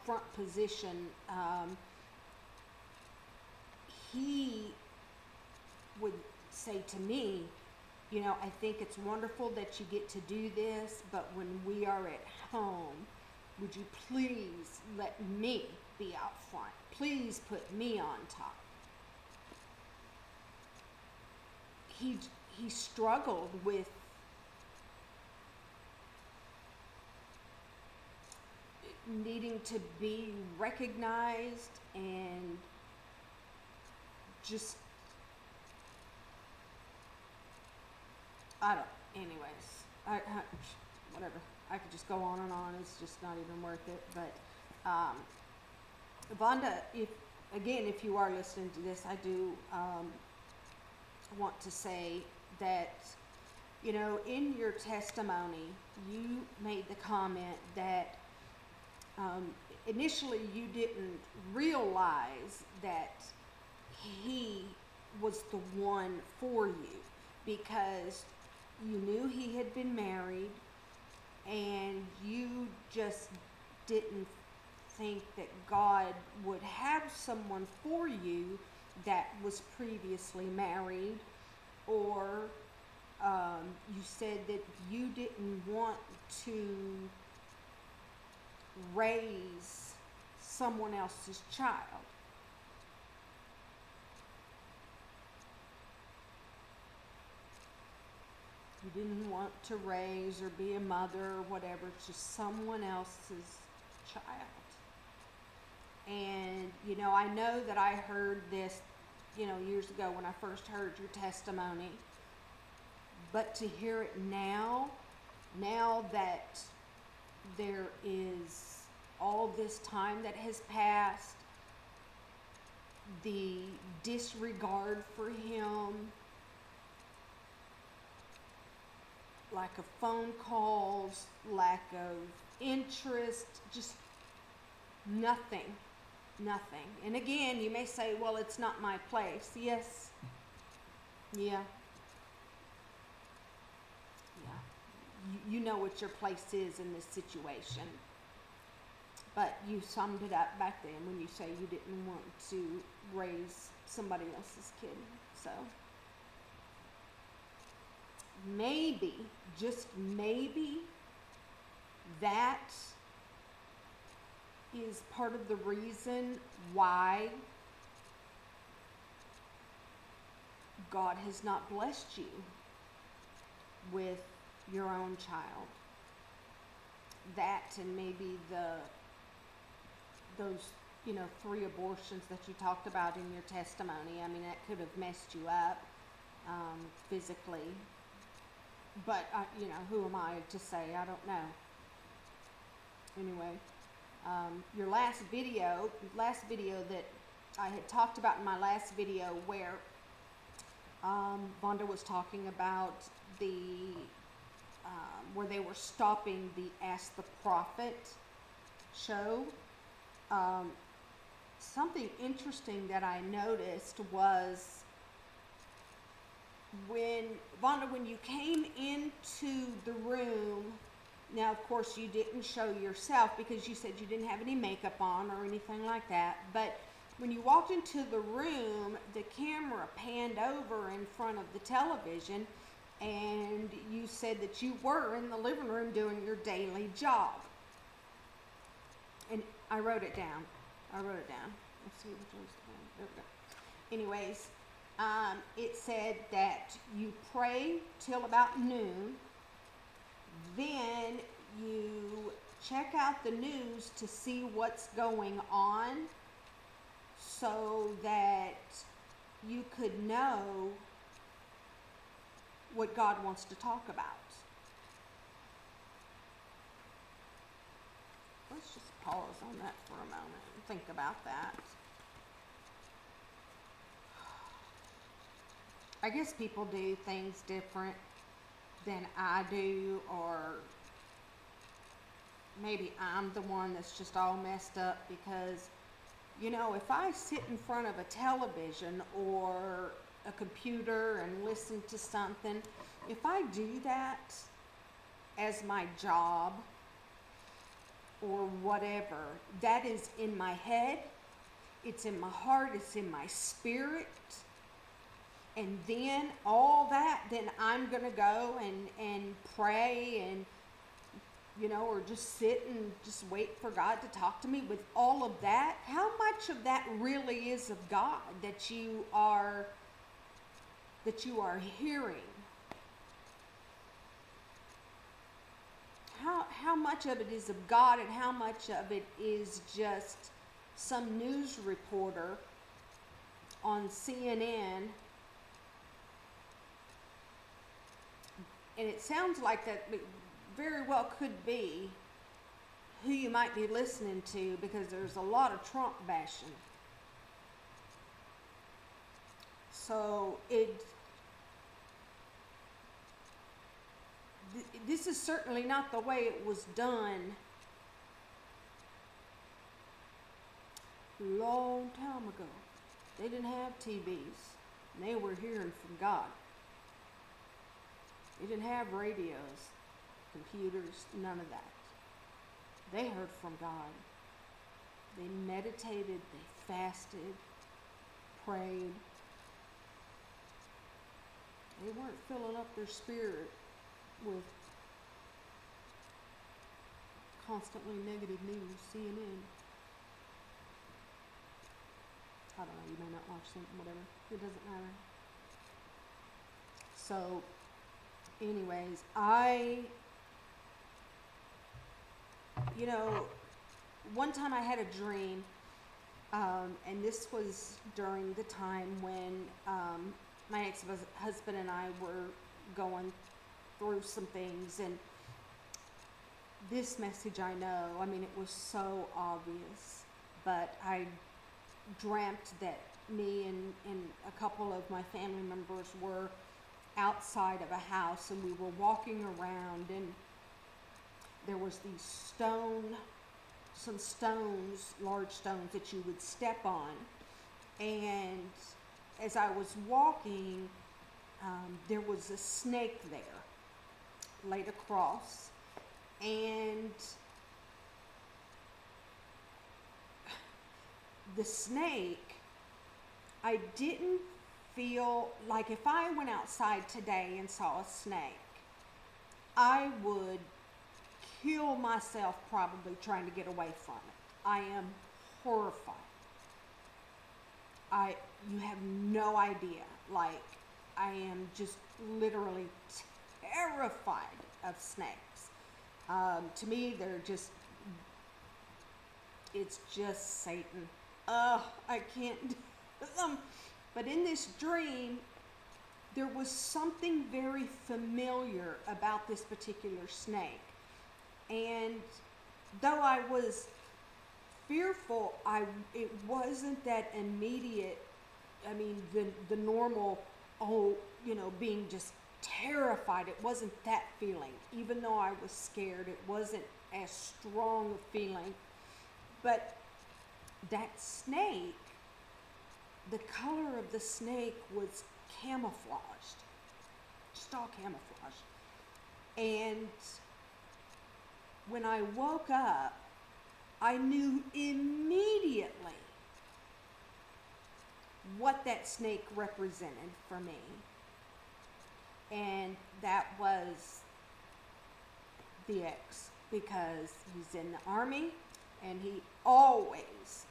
front position, he would say to me, you know, I think it's wonderful that you get to do this, but when we are at home, would you please let me be out front? Please put me on top. He struggled with needing to be recognized and just, I don't, anyways, whatever. I could just go on and on. It's just not even worth it. But, Vonda, if you are listening to this, I do, want to say that, you know, in your testimony, you made the comment that, initially you didn't realize that he was the one for you, because you knew he had been married and you just didn't think that God would have someone for you that was previously married, or you said that you didn't want to raise someone else's child. You didn't want to raise or be a mother or whatever, it's just someone else's child. And, you know, I know that I heard this, you know, years ago when I first heard your testimony, but to hear it now that there is all this time that has passed, the disregard for him, lack of phone calls, lack of interest, just nothing. And again, you may say, well, it's not my place. Yes. Yeah. You know what your place is in this situation. But you summed it up back then when you say you didn't want to raise somebody else's kid. So maybe, just maybe, that is part of the reason why God has not blessed you with your own child. That, and maybe those, you know, 3 abortions that you talked about in your testimony. I mean, that could have messed you up physically. But, you know, who am I to say? I don't know. Anyway, your last video that I had talked about in my last video, where Vonda was talking about where they were stopping the Ask the Prophet show. Something interesting that I noticed was when you came into the room, now of course you didn't show yourself because you said you didn't have any makeup on or anything like that, but when you walked into the room, the camera panned over in front of the television, and you said that you were in the living room doing your daily job. And I wrote it down. Let's see which one's the one. There we go. Anyways, it said that you pray till about noon, then you check out the news to see what's going on so that you could know what God wants to talk about. Let's just pause on that for a moment and think about that. I guess people do things different than I do, or maybe I'm the one that's just all messed up because, you know, if I sit in front of a television or a computer and listen to something, if I do that as my job, or whatever, that is in my head, it's in my heart, it's in my spirit. And then all that, then I'm going to go and pray and, or just sit and just wait for God to talk to me with all of that. How much of that really is of God that you are hearing? How much of it is of God and how much of it is just some news reporter on CNN? And it sounds like that very well could be who you might be listening to, because there's a lot of Trump bashing. So this is certainly not the way it was done a long time ago. They didn't have TVs, and they were hearing from God. They didn't have radios, computers, none of that. They heard from God. They meditated, they fasted, prayed. They weren't filling up their spirit with constantly negative news, CNN. I don't know, you may not watch something, whatever. It doesn't matter. So, anyways, one time I had a dream, and this was during the time when my ex-husband and I were going through some things, and this message I know, it was so obvious, but I dreamt that me and a couple of my family members were outside of a house, and we were walking around, and there was these some stones, large stones that you would step on, and as I was walking, there was a snake there laid across, and the snake, I didn't feel like if I went outside today and saw a snake, I would kill myself probably trying to get away from it. I am horrified. You have no idea. Like, I am just literally terrified of snakes. To me, it's just Satan. I can't do them. But in this dream, there was something very familiar about this particular snake. And though I was fearful, it wasn't that immediate, the normal, being just terrified. It wasn't that feeling. Even though I was scared, it wasn't as strong a feeling. But that snake, the color of the snake was camouflaged, just all camouflaged. And when I woke up, I knew immediately what that snake represented for me. And that was the ex, because he's in the army, and he always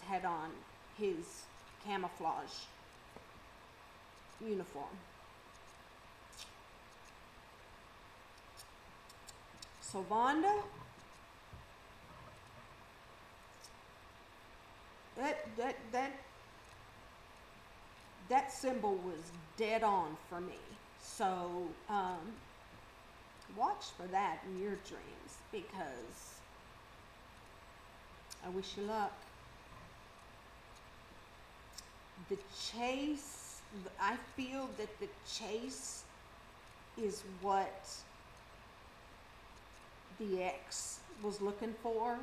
had on his camouflage uniform. So Vonda, that symbol was dead on for me. So watch for that in your dreams, because I wish you luck. The chase, I feel that the chase is what the ex was looking for,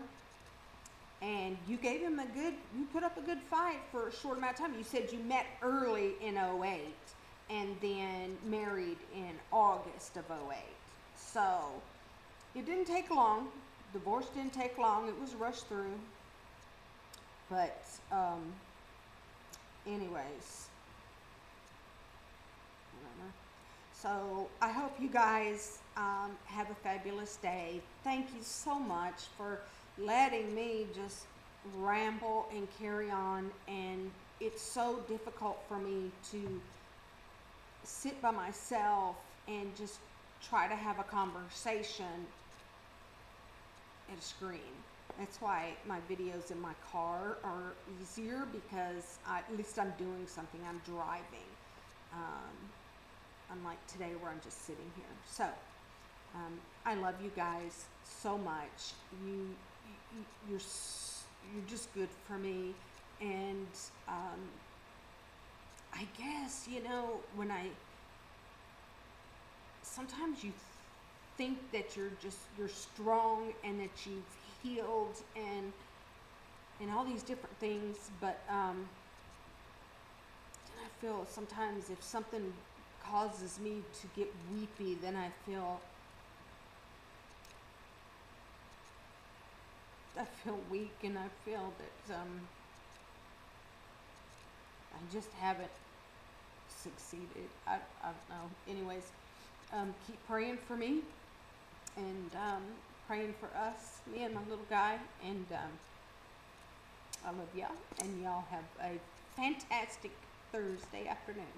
and you gave him you put up a good fight for a short amount of time. You said you met early in 2008 and then married in August of 2008. So it didn't take long, divorce didn't take long. It was rushed through. But, anyways, whatever. So I hope you guys have a fabulous day. Thank you so much for letting me just ramble and carry on. And it's so difficult for me to sit by myself and just try to have a conversation at a screen. That's why my videos in my car are easier, because at least I'm doing something. I'm driving. Unlike today where I'm just sitting here. So, I love you guys so much. You're just good for me. And I guess, when sometimes you think that you're strong and that you've healed and all these different things, but then I feel sometimes if something causes me to get weepy, then I feel weak, and I feel that I just haven't succeeded. I don't know. Anyways, keep praying for me, and praying for us, me and my little guy, and I love y'all, and y'all have a fantastic Thursday afternoon.